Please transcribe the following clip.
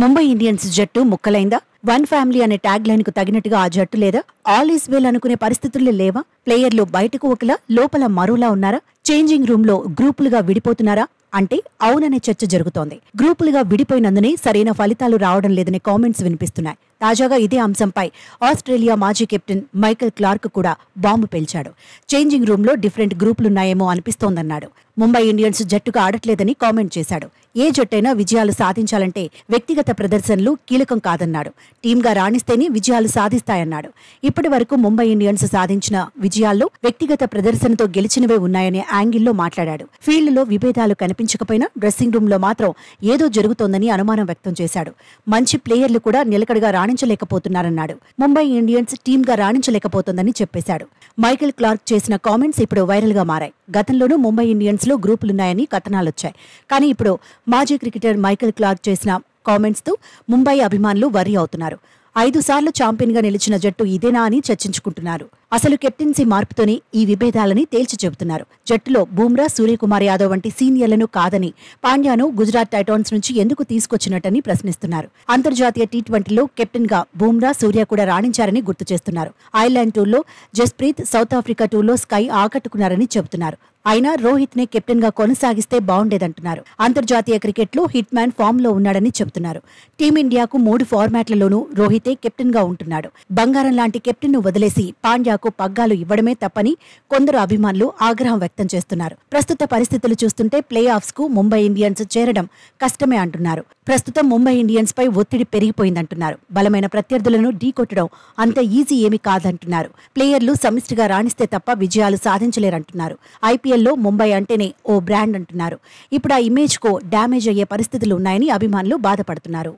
Mumbai Indians జట్టు ముక్కలైందా? One family అనే tag line కు తగినట్టుగా ఆ జట్టు లేదా? ఆల్ ఈస్ వెల్ అనుకునే పరిస్థితుల్లో లేవా? ప్లేయర్లు బయటకు ఒకలా లోపల మరోలా ఉన్నారా? చేంజింగ్ రూమ్ లో గ్రూపులుగా విడిపోతున్నారా అంటే అవుననే చర్చ జరుగుతోంది. గ్రూపులుగా విడిపోయినందునే సరైన ఫలితాలు రావడం లేదనే కామెంట్స్ వినిపిస్తున్నాయి. తాజాగా ఇదే అంశంపై ఆస్ట్రేలియా మాజీ కెప్టెన్ మైకెల్ క్లార్క్ కూడా బాంబు పేల్చాడు. చేంజింగ్ రూమ్ లో డిఫరెంట్ గ్రూపులున్నాయేమో అనిపిస్తోందన్నాడు. ముంబై ఇండియన్స్ జట్టుగా ఆడట్లేదని కామెంట్ చేశాడు. ఏ జట్టైనా విజయాలు సాధించాలంటే వ్యక్తిగత ప్రదర్శనలు కీలకం కాదన్నాడు. టీంగా రాణిస్తేనే విజయాలు సాధిస్తాయన్నాడు. ఇప్పటి వరకు ముంబై ఇండియన్స్ సాధించిన విజయాల్లో వ్యక్తిగత ప్రదర్శనతో గెలిచినవే ఉన్నాయనే యాంగిల్లో మాట్లాడాడు. ఫీల్డ్లో విభేదాలు కనిపించకపోయినా డ్రెస్సింగ్ రూమ్ లో మాత్రం ఏదో జరుగుతోందని అనుమానం వ్యక్తం చేశాడు. మంచి ప్లేయర్లు కూడా నిలకడగా రాణించలేకపోతున్నారన్నాడు. ముంబై ఇండియన్స్ టీంగా రాణించలేకపోతోందని చెప్పేశాడు. మైకెల్ క్లార్క్ చేసిన కామెంట్స్ ఇప్పుడు వైరల్ గా మారాయి. గతంలోనూ ముంబై ఇండియన్స్ లో గ్రూపులున్నాయని కథనాలొచ్చాయి. కానీ ఇప్పుడు మాజీ క్రికెటర్ మైకెల్ క్లార్క్ చేసిన కామెంట్స్ తో ముంబై అభిమానులు వర్రీ అవుతున్నారు. 5 సార్లు ఛాంపియన్ గా నిలిచిన జట్టు ఇదేనా అని చర్చించుకుంటున్నారు. అసలు కెప్టెన్సీ మార్పుతోనే ఈ విభేదాలని తేల్చి చెబుతున్నారు. జట్టులో బూమ్రా, సూర్యకుమార్ యాదవ్ వంటి సీనియర్లను కాదని పాండ్యాను గుజరాత్ టైటాన్స్ నుంచి ఎందుకు తీసుకొచ్చినట్టని ప్రశ్నిస్తున్నారు. అంతర్జాతీయ టీ20లో కెప్టెన్ గా బూమ్రా, సూర్య కూడా రాణించారని గుర్తు చేస్తున్నారు. ఐర్లాండ్ టూర్లో జస్ప్రీత్, సౌత్ ఆఫ్రికా టూర్లో స్కై ఆకట్టుకున్నారని చెబుతున్నారు. అయినా రోహిత్ నే కెప్టెన్ గా కొనసాగిస్తే బాగుండేదంటున్నారు. అంతర్జాతీయ క్రికెట్ లో హిట్ మ్యాన్ ఫామ్ లో ఉన్నాడని చెబుతున్నారు. టీమిండియాకు 3 ఫార్మాట్లలోనూ రోహితే కెప్టెన్ గా ఉంటున్నాడు. బంగారం లాంటి కెప్టెన్ ను వదిలేసి పాండ్యాకు పగ్గాలు ఇవ్వడమే తప్పని కొందరు అభిమానులు ఆగ్రహం వ్యక్తం చేస్తున్నారు. ప్రస్తుత పరిస్థితులు చూస్తుంటే ప్లే ఆఫ్స్ కు ముంబై ఇండియన్స్ చేరడం కష్టమే అంటున్నారు. ప్రస్తుతం ముంబై ఇండియన్స్ పై ఒత్తిడి పెరిగిపోయిందంటున్నారు. బలమైన ప్రత్యర్థులను ఢీకొట్టడం అంత ఈజీ ఏమీ కాదంటున్నారు. ప్లేయర్లు సమిష్టిగా రాణిస్తే తప్ప విజయాలు సాధించలేరంటున్నారు. ఐపీఎల్లో ముంబై అంటేనే ఓ బ్రాండ్ అంటున్నారు. ఇప్పుడు ఆ ఇమేజ్ కు డ్యామేజ్ అయ్యే పరిస్థితులు ఉన్నాయని అభిమానులు బాధపడుతున్నారు.